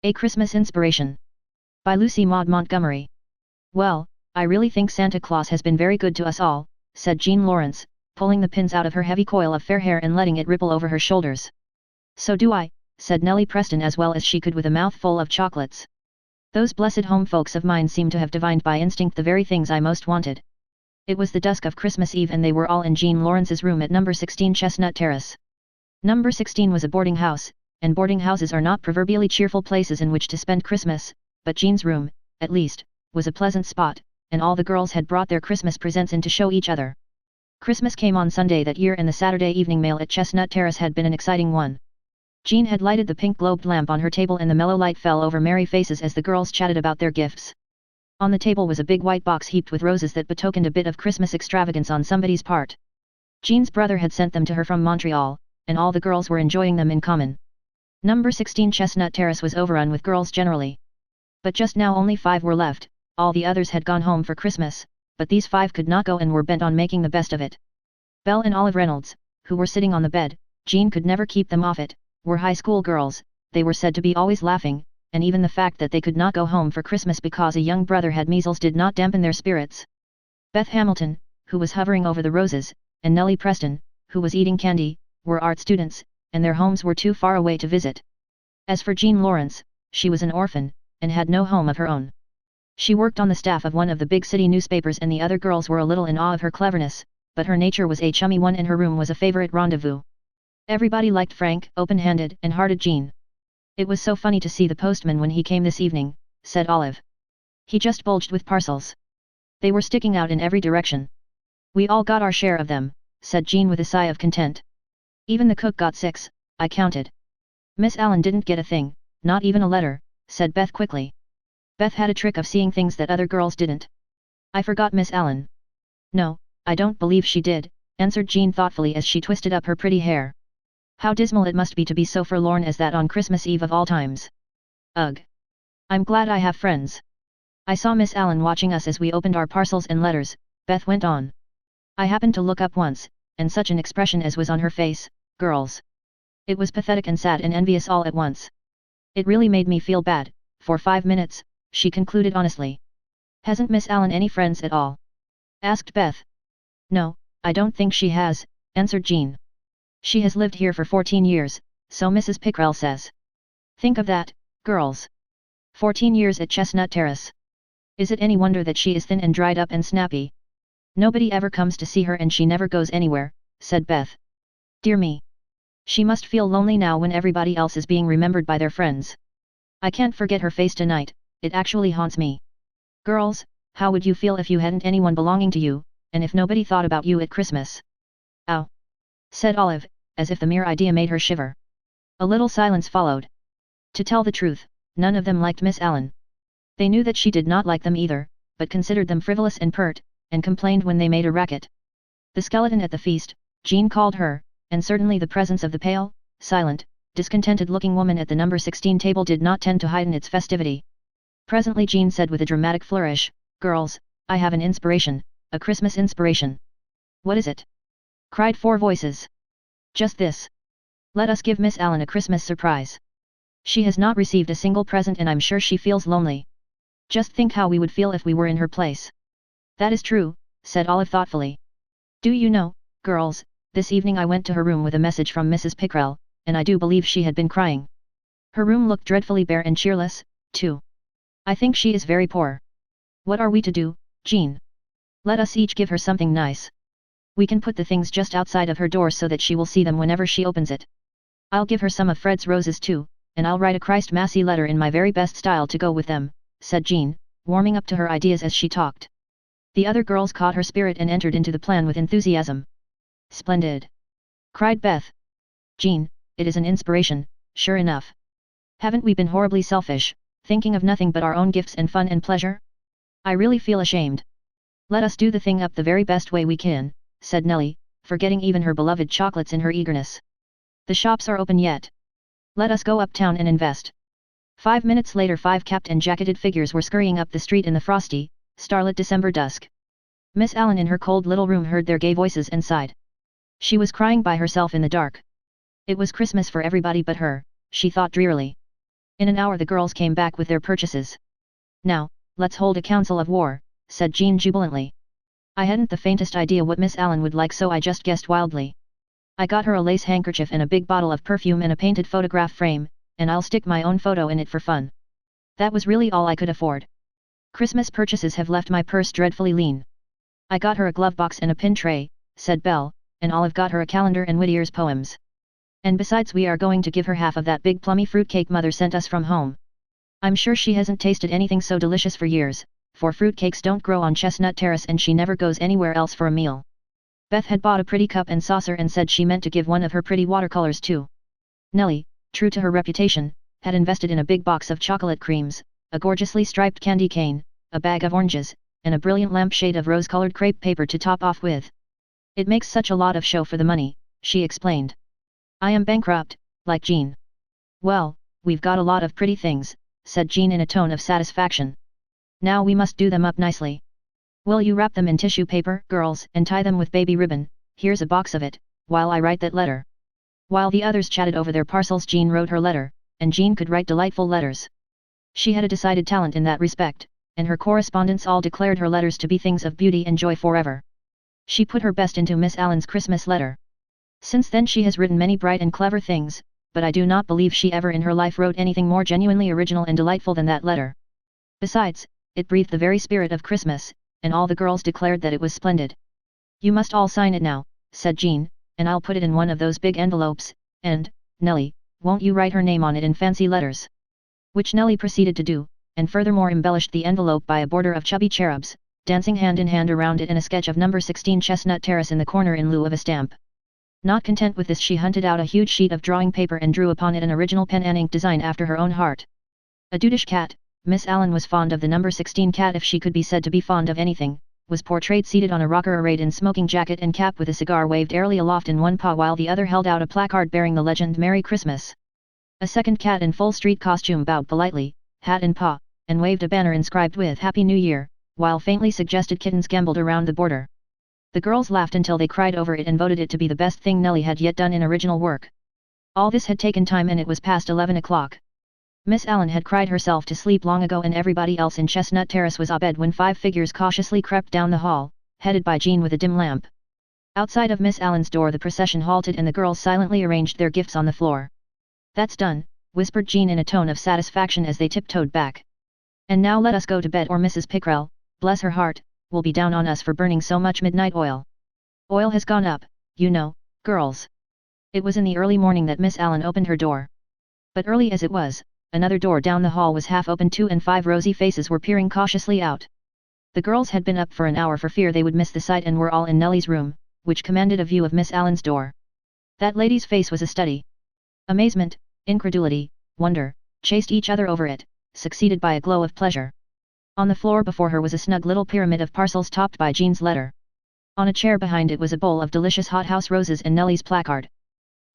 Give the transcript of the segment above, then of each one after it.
A Christmas Inspiration. By Lucy Maud Montgomery. Well, I really think Santa Claus has been very good to us all, said Jean Lawrence, pulling the pins out of her heavy coil of fair hair and letting it ripple over her shoulders. So do I, said Nellie Preston as well as she could with a mouthful of chocolates. Those blessed home folks of mine seem to have divined by instinct the very things I most wanted. It was the dusk of Christmas Eve and they were all in Jean Lawrence's room at number 16 Chestnut Terrace. Number 16 was a boarding house, and boarding houses are not proverbially cheerful places in which to spend Christmas, but Jean's room, at least, was a pleasant spot, and all the girls had brought their Christmas presents in to show each other. Christmas came on Sunday that year and the Saturday evening mail at Chestnut Terrace had been an exciting one. Jean had lighted the pink globed lamp on her table and the mellow light fell over merry faces as the girls chatted about their gifts. On the table was a big white box heaped with roses that betokened a bit of Christmas extravagance on somebody's part. Jean's brother had sent them to her from Montreal, and all the girls were enjoying them in common. Number 16 Chestnut Terrace was overrun with girls generally. But just now only 5 were left, all the others had gone home for Christmas, but these 5 could not go and were bent on making the best of it. Belle and Olive Reynolds, who were sitting on the bed, Jean could never keep them off it, were high school girls, they were said to be always laughing, and even the fact that they could not go home for Christmas because a young brother had measles did not dampen their spirits. Beth Hamilton, who was hovering over the roses, and Nellie Preston, who was eating candy, were art students, and their homes were too far away to visit. As for Jean Lawrence, she was an orphan, and had no home of her own. She worked on the staff of one of the big city newspapers and the other girls were a little in awe of her cleverness, but her nature was a chummy one and her room was a favorite rendezvous. Everybody liked frank, open-handed, and hearted Jean. It was so funny to see the postman when he came this evening, said Olive. He just bulged with parcels. They were sticking out in every direction. We all got our share of them, said Jean with a sigh of content. Even the cook got 6, I counted. Miss Allen didn't get a thing, not even a letter, said Beth quickly. Beth had a trick of seeing things that other girls didn't. I forgot Miss Allen. No, I don't believe she did, answered Jean thoughtfully as she twisted up her pretty hair. How dismal it must be to be so forlorn as that on Christmas Eve of all times. Ugh. I'm glad I have friends. I saw Miss Allen watching us as we opened our parcels and letters, Beth went on. I happened to look up once, and such an expression as was on her face, girls. It was pathetic and sad and envious all at once. It really made me feel bad, for 5 minutes, she concluded honestly. Hasn't Miss Allen any friends at all? Asked Beth. No, I don't think she has, answered Jean. She has lived here for 14 years, so Mrs. Pickrell says. Think of that, girls. 14 years at Chestnut Terrace. Is it any wonder that she is thin and dried up and snappy? Nobody ever comes to see her and she never goes anywhere, said Beth. Dear me. She must feel lonely now when everybody else is being remembered by their friends. I can't forget her face tonight, it actually haunts me. Girls, how would you feel if you hadn't anyone belonging to you, and if nobody thought about you at Christmas? Ow! Said Olive, as if the mere idea made her shiver. A little silence followed. To tell the truth, none of them liked Miss Allen. They knew that she did not like them either, but considered them frivolous and pert, and complained when they made a racket. The skeleton at the feast, Jean called her, and certainly the presence of the pale, silent, discontented-looking woman at the number 16 table did not tend to heighten its festivity. Presently Jean said with a dramatic flourish, Girls, I have an inspiration, a Christmas inspiration. What is it? Cried 4 voices. Just this. Let us give Miss Allen a Christmas surprise. She has not received a single present and I'm sure she feels lonely. Just think how we would feel if we were in her place. That is true, said Olive thoughtfully. Do you know, girls, this evening I went to her room with a message from Mrs. Pickrell, and I do believe she had been crying. Her room looked dreadfully bare and cheerless, too. I think she is very poor. What are we to do, Jean? Let us each give her something nice. We can put the things just outside of her door so that she will see them whenever she opens it. I'll give her some of Fred's roses too, and I'll write a Christ Massy letter in my very best style to go with them, said Jean, warming up to her ideas as she talked. The other girls caught her spirit and entered into the plan with enthusiasm. Splendid! Cried Beth. Jean, it is an inspiration, sure enough. Haven't we been horribly selfish, thinking of nothing but our own gifts and fun and pleasure? I really feel ashamed. Let us do the thing up the very best way we can, said Nellie, forgetting even her beloved chocolates in her eagerness. The shops are open yet. Let us go uptown and invest. 5 minutes later 5 capped and jacketed figures were scurrying up the street in the frosty, starlit December dusk. Miss Allen in her cold little room heard their gay voices and sighed. She was crying by herself in the dark. It was Christmas for everybody but her, she thought drearily. In an hour the girls came back with their purchases. Now, let's hold a council of war, said Jean jubilantly. I hadn't the faintest idea what Miss Allen would like, so I just guessed wildly. I got her a lace handkerchief and a big bottle of perfume and a painted photograph frame, and I'll stick my own photo in it for fun. That was really all I could afford. Christmas purchases have left my purse dreadfully lean. I got her a glove box and a pin tray, said Belle, and Olive got her a calendar and Whittier's poems. And besides, we are going to give her half of that big plummy fruitcake Mother sent us from home. I'm sure she hasn't tasted anything so delicious for years, for fruitcakes don't grow on Chestnut Terrace and she never goes anywhere else for a meal. Beth had bought a pretty cup and saucer and said she meant to give one of her pretty watercolors too. Nellie, true to her reputation, had invested in a big box of chocolate creams, a gorgeously striped candy cane, a bag of oranges, and a brilliant lampshade of rose-colored crepe paper to top off with. It makes such a lot of show for the money, she explained. I am bankrupt, like Jean. Well, we've got a lot of pretty things, said Jean in a tone of satisfaction. Now we must do them up nicely. Will you wrap them in tissue paper, girls, and tie them with baby ribbon? Here's a box of it, while I write that letter. While the others chatted over their parcels, Jean wrote her letter, and Jean could write delightful letters. She had a decided talent in that respect, and her correspondents all declared her letters to be things of beauty and joy forever. She put her best into Miss Allen's Christmas letter. Since then she has written many bright and clever things, but I do not believe she ever in her life wrote anything more genuinely original and delightful than that letter. Besides, it breathed the very spirit of Christmas, and all the girls declared that it was splendid. You must all sign it now, said Jean, and I'll put it in one of those big envelopes, and, Nellie, won't you write her name on it in fancy letters? Which Nellie proceeded to do, and furthermore embellished the envelope by a border of chubby cherubs, dancing hand in hand around it and a sketch of number 16 Chestnut Terrace in the corner in lieu of a stamp. Not content with this, she hunted out a huge sheet of drawing paper and drew upon it an original pen and ink design after her own heart. A dudish cat, Miss Allen was fond of the number 16 cat if she could be said to be fond of anything, was portrayed seated on a rocker arrayed in smoking jacket and cap with a cigar waved airily aloft in one paw while the other held out a placard bearing the legend Merry Christmas. A second cat in full street costume bowed politely, hat in paw, and waved a banner inscribed with Happy New Year, while faintly suggested kittens gamboled around the border. The girls laughed until they cried over it and voted it to be the best thing Nellie had yet done in original work. All this had taken time and it was past 11 o'clock. Miss Allen had cried herself to sleep long ago and everybody else in Chestnut Terrace was abed when 5 figures cautiously crept down the hall, headed by Jean with a dim lamp. Outside of Miss Allen's door the procession halted and the girls silently arranged their gifts on the floor. That's done, whispered Jean in a tone of satisfaction as they tiptoed back. And now let us go to bed or Mrs. Pickrell, bless her heart, will be down on us for burning so much midnight oil. Oil has gone up, you know, girls. It was in the early morning that Miss Allen opened her door. But early as it was, another door down the hall was half open too and 5 rosy faces were peering cautiously out. The girls had been up for an hour for fear they would miss the sight and were all in Nellie's room, which commanded a view of Miss Allen's door. That lady's face was a study. Amazement, incredulity, wonder, chased each other over it, succeeded by a glow of pleasure. On the floor before her was a snug little pyramid of parcels topped by Jean's letter. On a chair behind it was a bowl of delicious hothouse roses and Nellie's placard.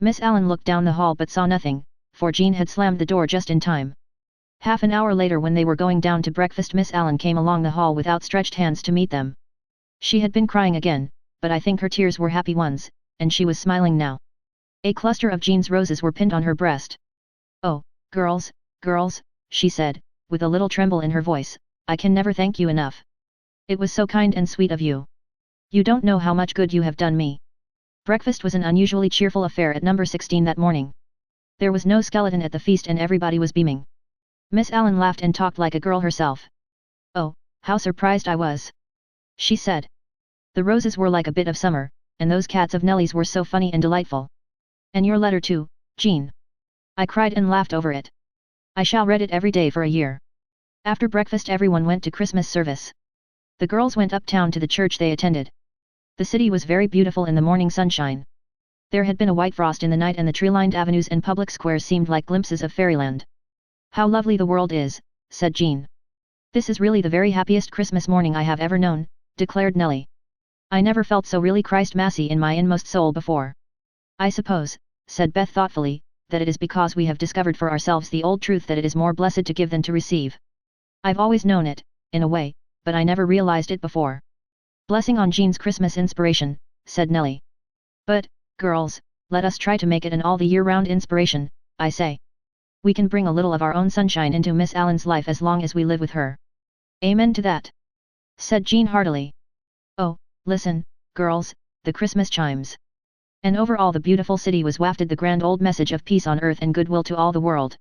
Miss Allen looked down the hall but saw nothing, for Jean had slammed the door just in time. Half an hour later when they were going down to breakfast Miss Allen came along the hall with outstretched hands to meet them. She had been crying again, but I think her tears were happy ones, and she was smiling now. A cluster of Jean's roses were pinned on her breast. Oh, girls, she said, with a little tremble in her voice, I can never thank you enough. It was so kind and sweet of you. You don't know how much good you have done me. Breakfast was an unusually cheerful affair at number 16 that morning. There was no skeleton at the feast and everybody was beaming. Miss Allen laughed and talked like a girl herself. Oh, how surprised I was! She said. The roses were like a bit of summer, and those cats of Nellie's were so funny and delightful. And your letter too, Jean. I cried and laughed over it. I shall read it every day for a year. After breakfast everyone went to Christmas service. The girls went uptown to the church they attended. The city was very beautiful in the morning sunshine. There had been a white frost in the night and the tree-lined avenues and public squares seemed like glimpses of fairyland. How lovely the world is, said Jean. This is really the very happiest Christmas morning I have ever known, declared Nellie. I never felt so really Christ-massy in my inmost soul before. I suppose, said Beth thoughtfully, that it is because we have discovered for ourselves the old truth that it is more blessed to give than to receive. I've always known it, in a way, but I never realized it before. Blessing on Jean's Christmas inspiration, said Nellie. But, girls, let us try to make it an all the year round inspiration, I say. We can bring a little of our own sunshine into Miss Allen's life as long as we live with her. Amen to that, said Jean heartily. Oh, listen, girls, the Christmas chimes. And over all the beautiful city was wafted the grand old message of peace on earth and goodwill to all the world.